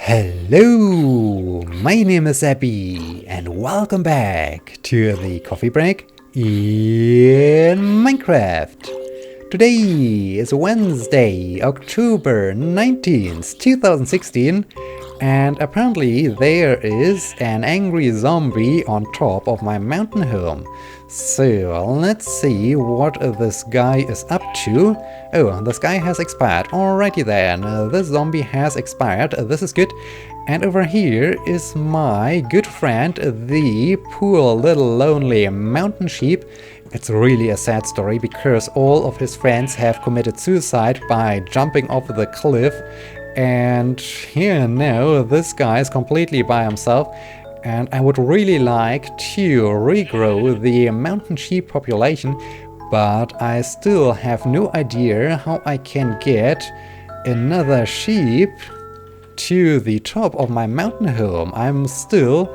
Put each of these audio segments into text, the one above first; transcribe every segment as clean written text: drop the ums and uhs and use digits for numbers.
Hello, my name is Sebbi, and welcome back to the coffee break in Minecraft. Today is Wednesday, October 19th, 2016, and apparently there is an angry zombie on top of my mountain home. So let's see what this guy is up to. Oh, this guy has expired. Alrighty then, this zombie has expired. This is good. And over here is my good friend, the poor little lonely mountain sheep. It's really a sad story because all of his friends have committed suicide by jumping off the cliff. And here now, this guy is completely by himself. And I would really like to regrow the mountain sheep population, but I still have no idea how I can get another sheep to the top of my mountain home. I'm still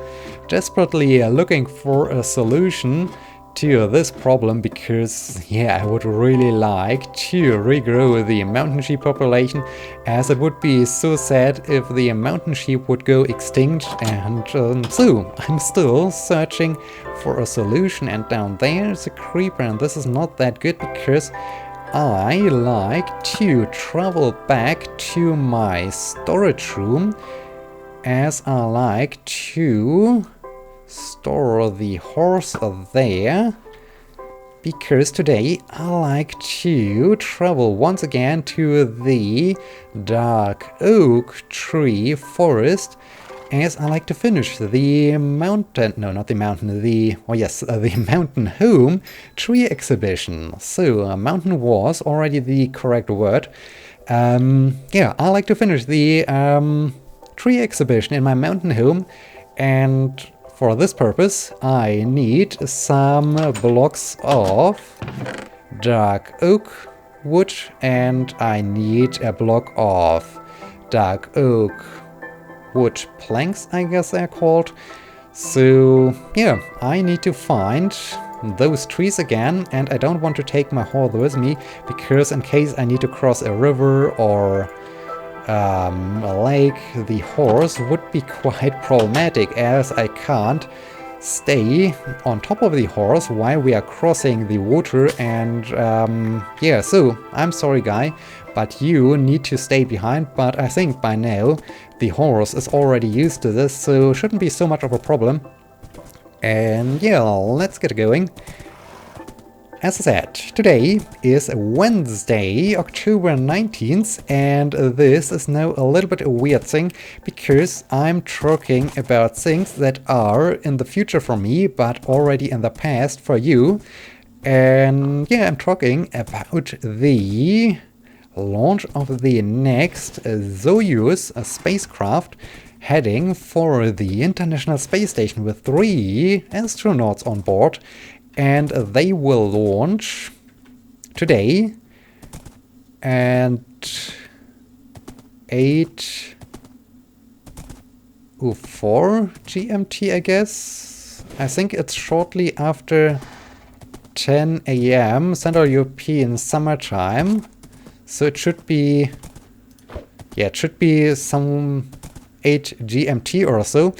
desperately looking for a solution to this problem because, yeah, I would really like to regrow the mountain sheep population, as it would be so sad if the mountain sheep would go extinct. And so I'm still searching for a solution, and down there is a creeper, and this is not that good because I like to travel back to my storage room, as I like to store the horse there, because today I like to travel once again to the dark oak tree forest, as I like to finish the mountain, no, not the mountain, the mountain home tree exhibition. So mountain was already the correct word. Yeah, I like to finish the tree exhibition in my mountain home, and for this purpose, I need some blocks of dark oak wood, and I need a block of dark oak wood planks, I guess they're called. So yeah, I need to find those trees again, and I don't want to take my horse with me, because in case I need to cross a river or a lake, the horse would be quite problematic, as I can't stay on top of the horse while we are crossing the water. And yeah, so I'm sorry guy, but you need to stay behind. But I think by now the horse is already used to this, so shouldn't be so much of a problem. And yeah, let's get going. As I said, today is Wednesday, October 19th, and this is now a little bit a weird thing, because I'm talking about things that are in the future for me, but already in the past for you. And yeah, I'm talking about the launch of the next Soyuz spacecraft, heading for the International Space Station with 3 astronauts on board. And they will launch today at 8:04 GMT, I guess. I think it's shortly after 10 AM Central European Summer Time. So it should be, yeah, it should be some 8 GMT or so.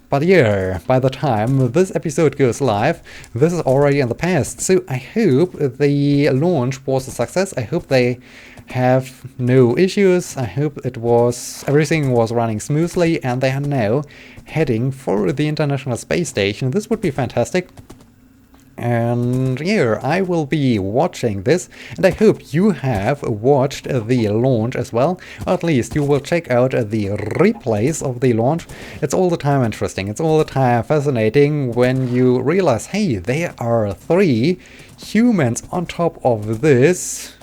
But yeah, by the time this episode goes live, this is already in the past. So I hope the launch was a success. I hope they have no issues. I hope everything was running smoothly, and they are now heading for the International Space Station. This would be fantastic. And yeah, I will be watching this, and I hope you have watched the launch as well, or at least you will check out the replays of the launch. It's all the time interesting, it's all the time fascinating when you realize, hey, there are 3 humans on top of this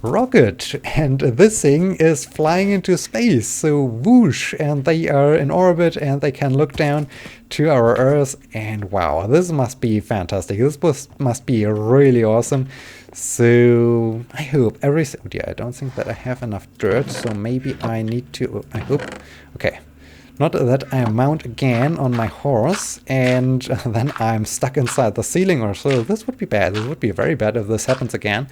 rocket, and this thing is flying into space, so whoosh, and they are in orbit, and they can look down to our Earth, and wow, this must be fantastic. This must be really awesome. So I hope everything. Yeah, I don't think that I have enough dirt, so maybe I need to. I hope. Okay. Not that I mount again on my horse and then I'm stuck inside the ceiling or so. This would be bad. This would be very bad if this happens again.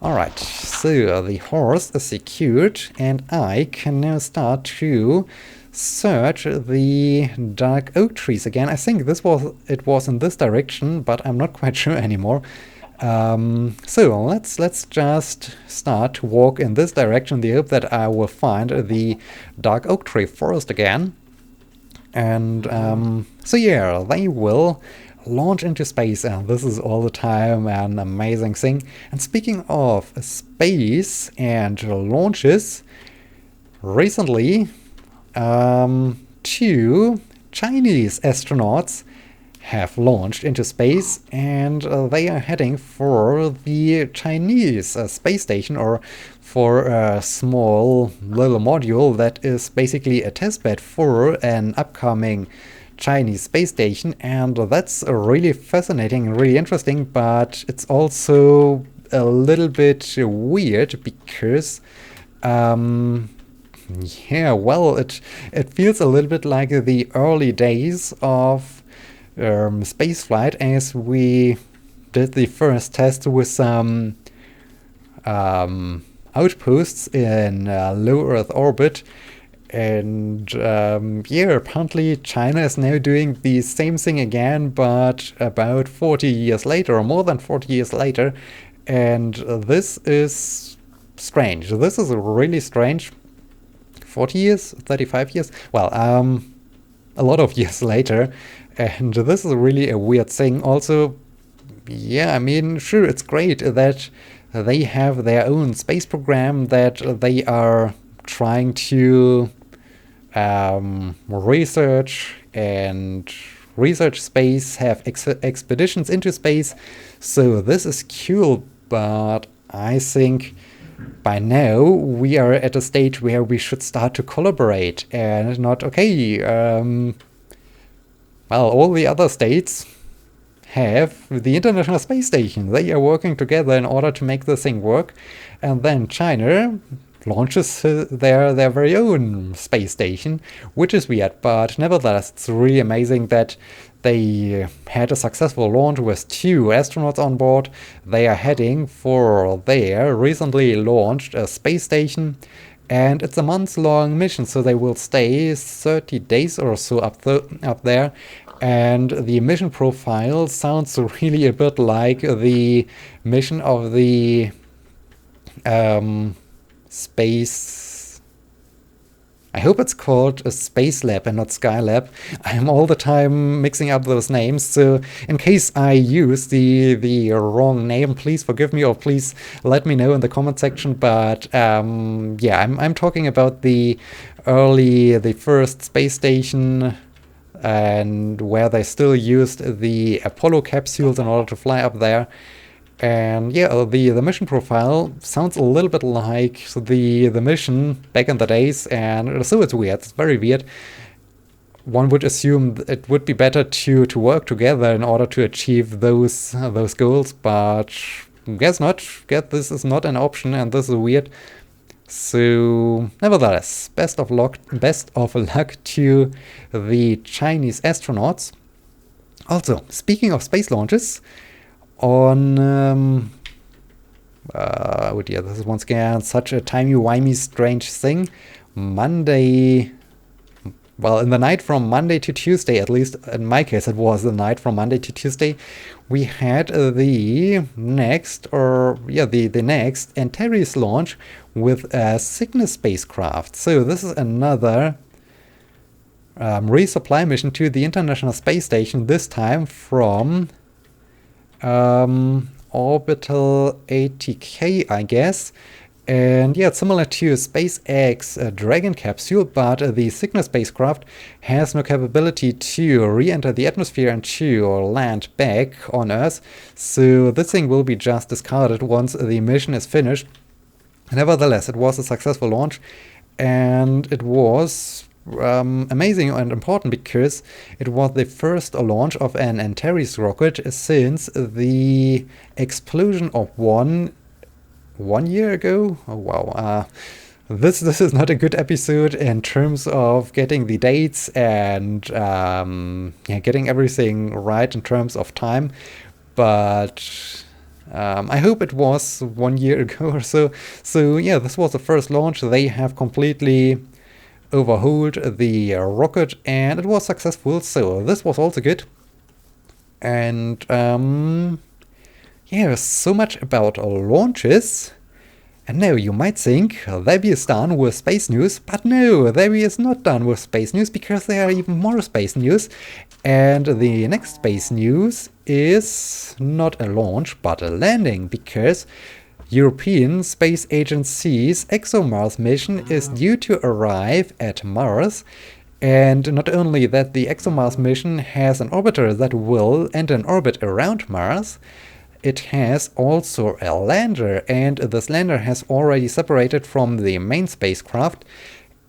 Alright, so the horse is secured, and I can now start to search the dark oak trees again. I think it was in this direction, but I'm not quite sure anymore. So let's just start to walk in this direction in the hope that I will find the dark oak tree forest again. And so yeah, they will launch into space, and this is all the time an amazing thing. And speaking of space and launches, recently 2 Chinese astronauts have launched into space, and they are heading for the Chinese space station, or for a small little module that is basically a testbed for an upcoming Chinese space station. And that's really fascinating and really interesting, but it's also a little bit weird because yeah, well, it feels a little bit like the early days of spaceflight, as we did the first test with some outposts in low Earth orbit. And yeah, apparently China is now doing the same thing again, but about 40 years later, or more than 40 years later. And this is strange. This is really strange. 40 years? 35 years? Well, a lot of years later. And this is really a weird thing. Also, yeah, I mean, sure, it's great that they have their own space program, that they are trying to research space, have expeditions into space. So this is cool, but I think by now we are at a stage where we should start to collaborate and not, okay, well, all the other states have the International Space Station. They are working together in order to make this thing work. And then China launches their very own space station, which is weird. But nevertheless, it's really amazing that they had a successful launch with 2 astronauts on board. They are heading for their recently launched space station. And it's a month-long mission, so they will stay 30 days or so up there. And the mission profile sounds really a bit like the mission of the space... I hope it's called a Space Lab and not Skylab. I'm all the time mixing up those names, so in case I use the wrong name, please forgive me, or please let me know in the comment section. But yeah, I'm talking about the first space station, and where they still used the Apollo capsules in order to fly up there. And yeah, the mission profile sounds a little bit like the mission back in the days, and so it's weird. It's very weird. One would assume it would be better to work together in order to achieve those goals, but guess not. Guess this is not an option, and this is weird. So nevertheless, best of luck to the Chinese astronauts. Also, speaking of space launches, on oh dear, this is once again such a timey-wimey strange thing. Monday, well, in the night from Monday to Tuesday, at least in my case it was the night from Monday to Tuesday, we had the next Antares launch with a Cygnus spacecraft. So this is another resupply mission to the International Space Station, this time from orbital ATK, I guess. And yeah, it's similar to SpaceX Dragon capsule, but the Cygnus spacecraft has no capability to re-enter the atmosphere and to land back on Earth. So this thing will be just discarded once the mission is finished. Nevertheless, it was a successful launch, and it was amazing and important because it was the first launch of an Antares rocket since the explosion of one year ago. Oh wow, this is not a good episode in terms of getting the dates and yeah, getting everything right in terms of time, but I hope it was 1 year ago or so. So yeah, this was the first launch. They have completely overhauled the rocket and it was successful. So this was also good. And yeah, so much about launches. And now you might think Sebbi is done with space news, but no, Sebbi is not done with space news because there are even more space news. And the next space news is not a launch, but a landing, because European Space Agency's ExoMars mission is due to arrive at Mars. And not only that, the ExoMars mission has an orbiter that will enter an orbit around Mars, it has also a lander, and this lander has already separated from the main spacecraft,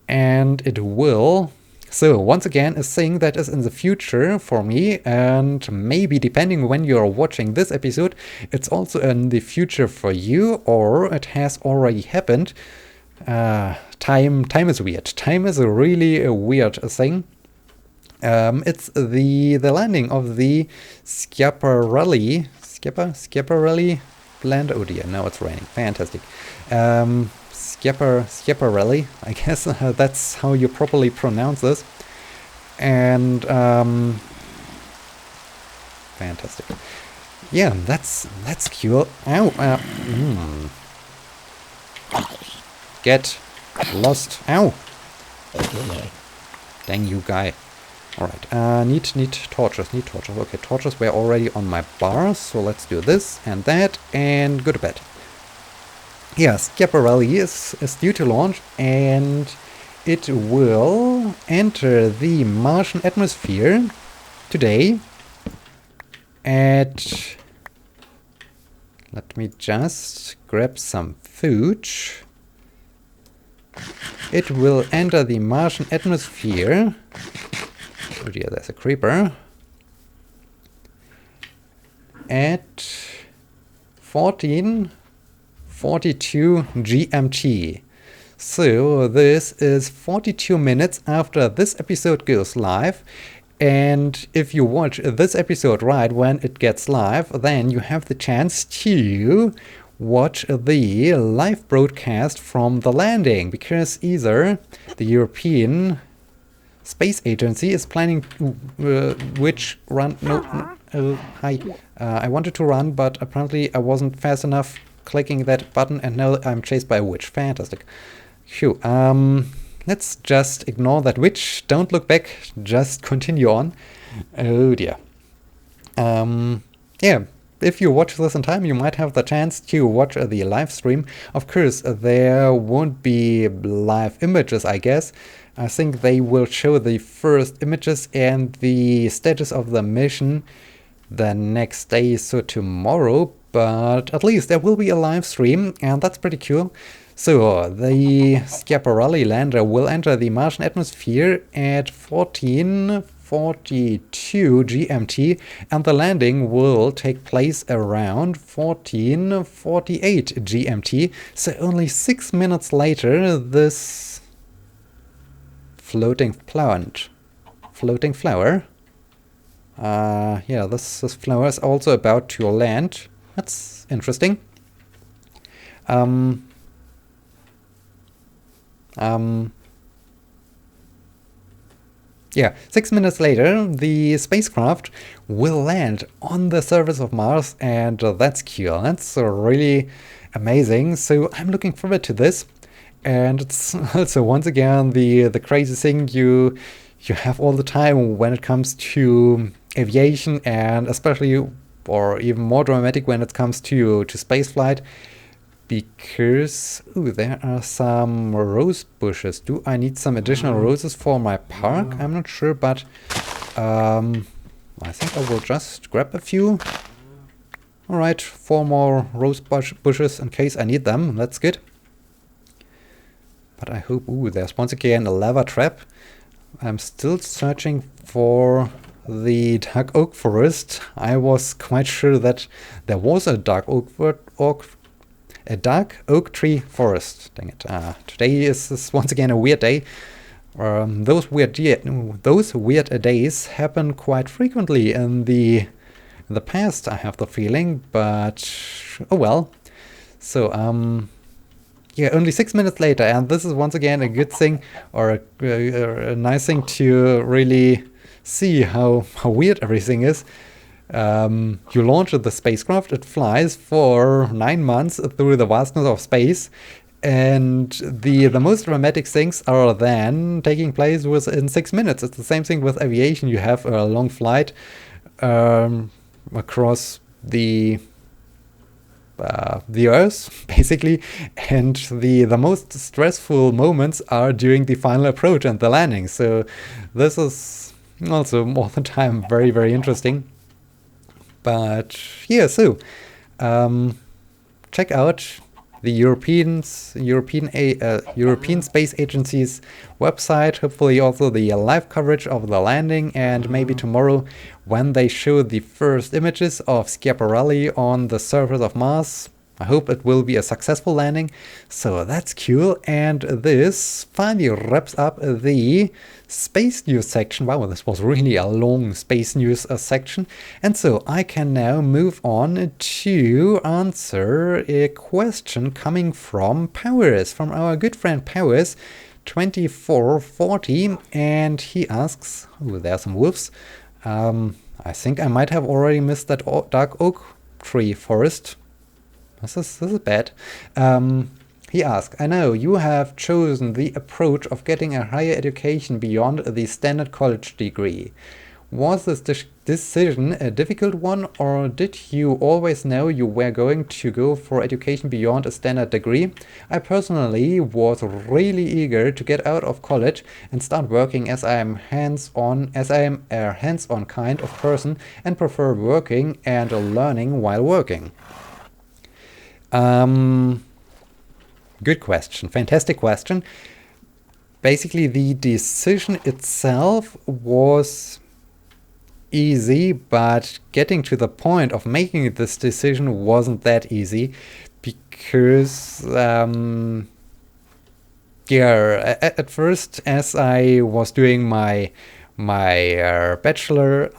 and it will... So, once again, a thing that is in the future for me, and maybe depending when you're watching this episode, it's also in the future for you, or it has already happened. Time is weird. Time is a really weird thing. It's the landing of the Schiaparelli lander. Oh dear, now it's raining. Fantastic. Schiaparelli, I guess that's how you properly pronounce this. And fantastic. Yeah, that's cool. Ow. Get lost. Ow. Dang you guy. Alright, need torches, Okay, torches were already on my bar, so let's do this and that, and go to bed. Yeah, Schiaparelli is due to launch, and it will enter the Martian atmosphere today at... Let me just grab some food. It will enter the Martian atmosphere... Oh dear, there's a creeper. At 14:42 GMT. So this is 42 minutes after this episode goes live. And if you watch this episode right when it gets live, then you have the chance to watch the live broadcast from the landing, because either the European Space Agency is planning which run... Hi. I wanted to run, but apparently I wasn't fast enough clicking that button, and now I'm chased by a witch. Fantastic. Phew. Let's just ignore that witch. Don't look back. Just continue on. Oh dear. Yeah. If you watch this in time, you might have the chance to watch the live stream. Of course, there won't be live images, I guess. I think they will show the first images and the status of the mission the next day, so tomorrow, but at least there will be a live stream, and that's pretty cool. So, the Schiaparelli lander will enter the Martian atmosphere at 14:42 GMT, and the landing will take place around 14:48 GMT, so only 6 minutes later, this floating flower. Yeah, this flower is also about to land. That's interesting. Yeah, 6 minutes later, the spacecraft will land on the surface of Mars, and that's cool. That's really amazing. So I'm looking forward to this. And it's also, once again, the crazy thing you have all the time when it comes to aviation, and especially, or even more dramatic, when it comes to spaceflight, because there are some rose bushes. Do I need some additional roses for my park? I'm not sure, but I think I will just grab a few. Alright, 4 more rose bushes in case I need them. That's good. But I hope... there's once again a lava trap. I'm still searching for the dark oak forest. I was quite sure that there was a dark oak tree forest. Dang it. Today is once again a weird day. Those weird days happen quite frequently in the in the past, I have the feeling, but oh well. So, yeah, only 6 minutes later, and this is once again a good thing, or a nice thing to really see how weird everything is. You launch the spacecraft, it flies for 9 months through the vastness of space, and the most dramatic things are then taking place within 6 minutes. It's the same thing with aviation. You have a long flight across the Earth, basically, and the most stressful moments are during the final approach and the landing. So this is also all the time very, very interesting. But yeah, so check out the European Space Agency's website. Hopefully also the live coverage of the landing, and maybe tomorrow when they show the first images of Schiaparelli on the surface of Mars. I hope it will be a successful landing. So that's cool. And this finally wraps up the space news section. Wow, this was really a long space news section. And so I can now move on to answer a question coming from Powers, from our good friend Powers 2440. And he asks, oh, there are some wolves. I think I might have already missed that dark oak tree forest. This is bad. He asked, I know you have chosen the approach of getting a higher education beyond the standard college degree. Was this decision a difficult one, or did you always know you were going to go for education beyond a standard degree? I personally was really eager to get out of college and start working, as I am a hands-on kind of person and prefer working and learning while working. Good question. Fantastic question. Basically, the decision itself was easy, but getting to the point of making this decision wasn't that easy, because at first, as I was doing my bachelor,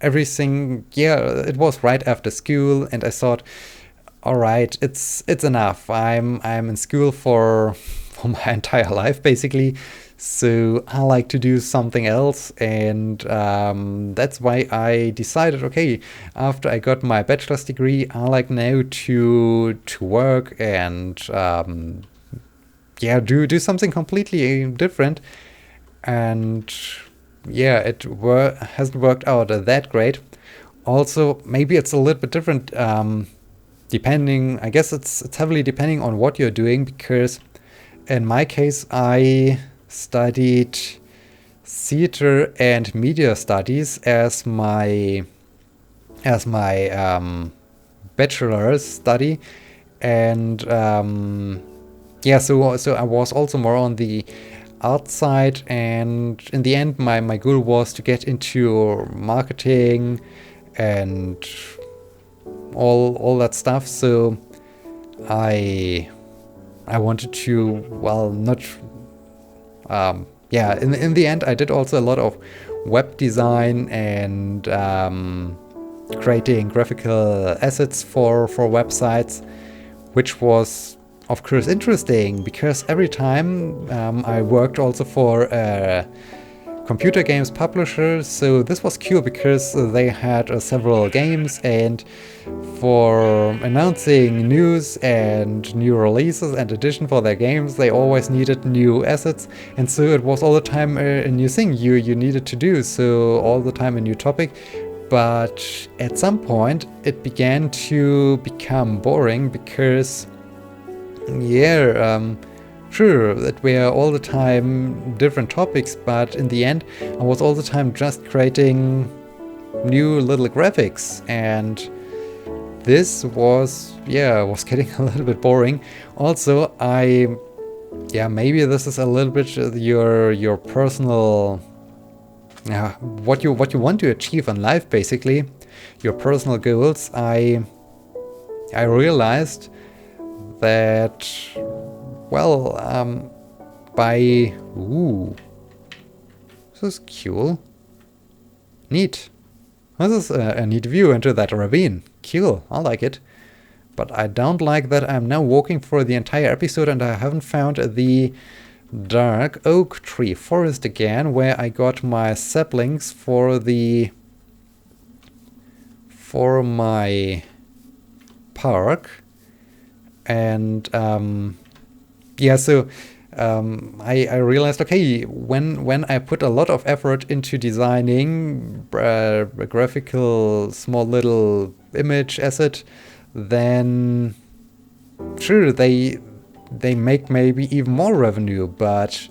everything, it was right after school, and I thought, all right, it's enough. I'm in school for my entire life, basically. So I like to do something else, and that's why I decided, okay, after I got my bachelor's degree, I like now to work and do something completely different. And yeah, it hasn't worked out that great. Also, maybe it's a little bit different. Depending, I guess it's heavily depending on what you're doing, because in my case, I studied theater and media studies as my bachelor's study, and so I was also more on the art side, and in the end, my goal was to get into marketing and all that stuff. So I wanted to, well, not in the end I did also a lot of web design and creating graphical assets for websites, which was of course interesting, because every time I worked also for computer games publishers, so this was cool because they had several games, and for announcing news and new releases and addition for their games, they always needed new assets, and so it was all the time a new thing you needed to do, so all the time a new topic. But at some point it began to become boring, because sure, that were all the time different topics, but in the end I was all the time just creating new little graphics, and this was getting a little bit boring. Also, maybe this is a little bit your personal, what you want to achieve in life, basically your personal goals. I realized that, well, this is cool. Neat. This is a neat view into that ravine. Cool, I like it. But I don't like that I'm now walking for the entire episode and I haven't found the dark oak tree forest again, where I got my saplings for my park. And yeah, so I realized, okay, when I put a lot of effort into designing a graphical small little image asset, then sure, they make maybe even more revenue, but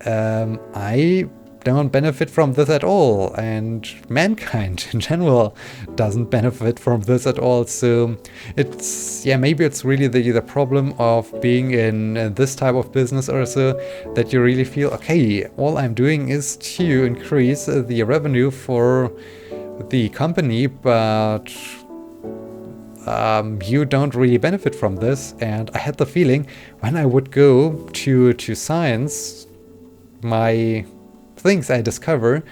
I don't benefit from this at all, and mankind in general doesn't benefit from this at all. So it's, yeah, maybe it's really the problem of being in this type of business or so, that you really feel, okay, all I'm doing is to increase the revenue for the company, but you don't really benefit from this. And I had the feeling when I would go to science, my things I discover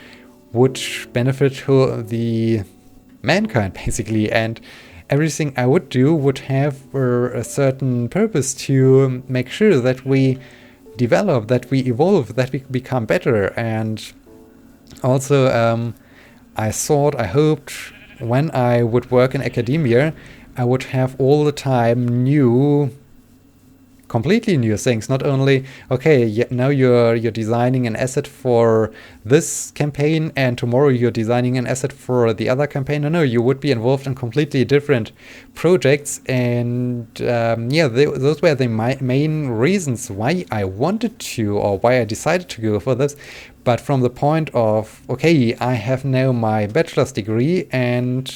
would benefit the mankind basically, and everything I would do would have a certain purpose to make sure that we develop, that we evolve, that we become better. And also I hoped when I would work in academia, I would have all the time completely new things. Not only, okay, now you're designing an asset for this campaign and tomorrow you're designing an asset for the other campaign. No, you would be involved in completely different projects. And yeah, those were the main reasons why I wanted to, or why I decided to go for this. But from the point of, okay, I have now my bachelor's degree and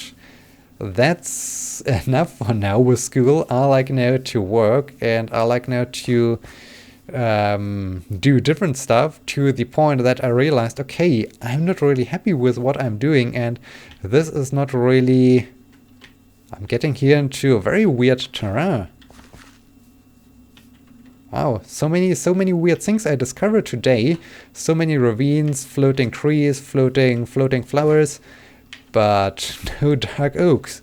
that's enough for now with school. I like now to work, and I like now to do different stuff, to the point that I realized, okay, I'm not really happy with what I'm doing, and this is not really... I'm getting here into a very weird terrain. Wow, so many weird things I discovered today. So many ravines, floating trees, floating flowers. But no dark oaks.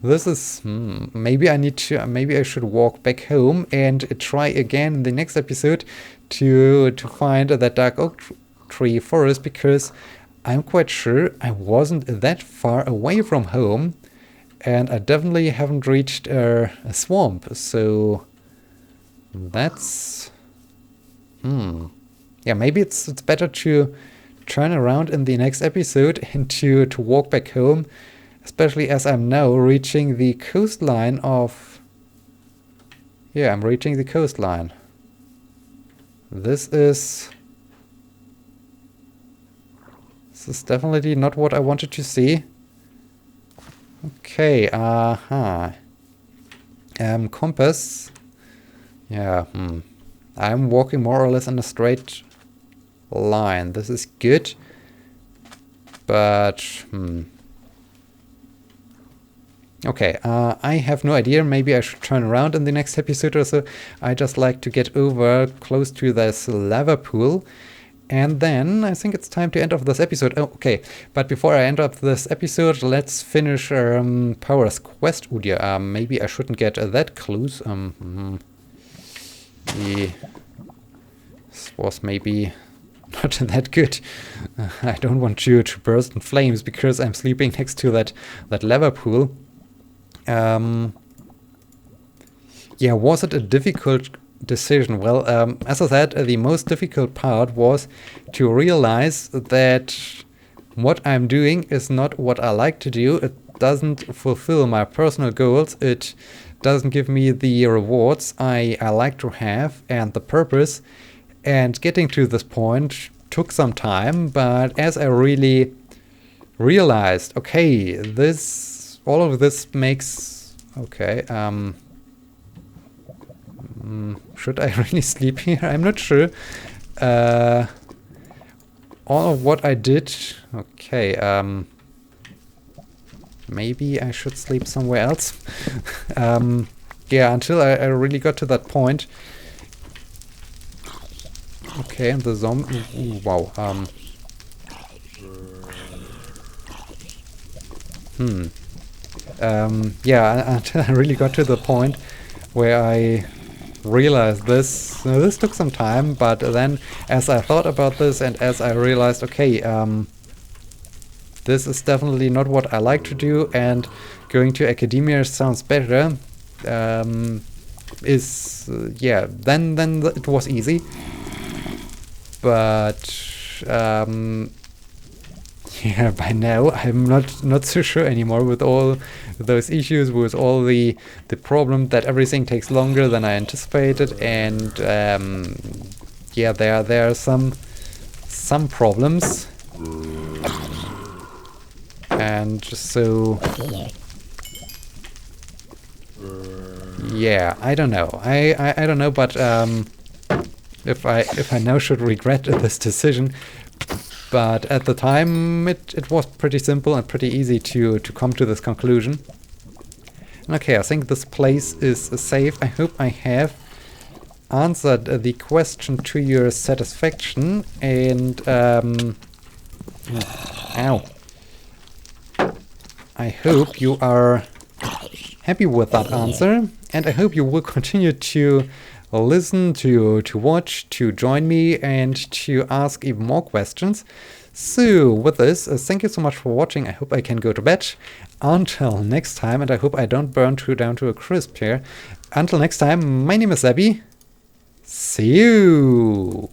This is maybe I should walk back home and try again in the next episode to find that dark oak tree forest, because I'm quite sure I wasn't that far away from home, and I definitely haven't reached a swamp. So that's yeah, maybe it's better to turn around in the next episode and to walk back home, especially as I'm now reaching the coastline of... Yeah, I'm reaching the coastline. This is definitely not what I wanted to see. Okay, compass. Yeah, I'm walking more or less in a straight line. This is good, but okay, I have no idea. Maybe I should turn around in the next episode or so. I just like to get over close to this lava pool, and then I think it's time to end off this episode. Oh, okay, but before I end up this episode, let's finish Power's quest. Oh dear, maybe I shouldn't get that close. This was maybe not that good. I don't want you to burst in flames because I'm sleeping next to that lava pool. Yeah, was it a difficult decision? Well, as I said, the most difficult part was to realize that what I'm doing is not what I like to do. It doesn't fulfill my personal goals. It doesn't give me the rewards I like to have and the purpose. And getting to this point took some time, but as I really realized, okay, all of this makes... Okay, should I really sleep here? I'm not sure. All of what I did... Okay, maybe I should sleep somewhere else. Yeah, until I really got to that point. Okay, and the zombie... Wow. Yeah, until I really got to the point where I realized this. This took some time, but then as I thought about this and as I realized, okay, this is definitely not what I like to do, and going to academia sounds better. Yeah, then it was easy, but yeah, by now I'm not so sure anymore with all those issues, with all the problem that everything takes longer than I anticipated, and yeah, there are some problems, and so yeah, I don't know. I don't know, but if I now should regret this decision. But at the time, it was pretty simple and pretty easy to come to this conclusion. Okay, I think this place is safe. I hope I have answered the question to your satisfaction. And ow. I hope you are happy with that answer, and I hope you will continue to listen, to watch, to join me, and to ask even more questions. So with this, thank you so much for watching. I hope I can go to bed. Until next time, and I hope I don't burn down to a crisp here. Until next time, my name is Sebbi. See you!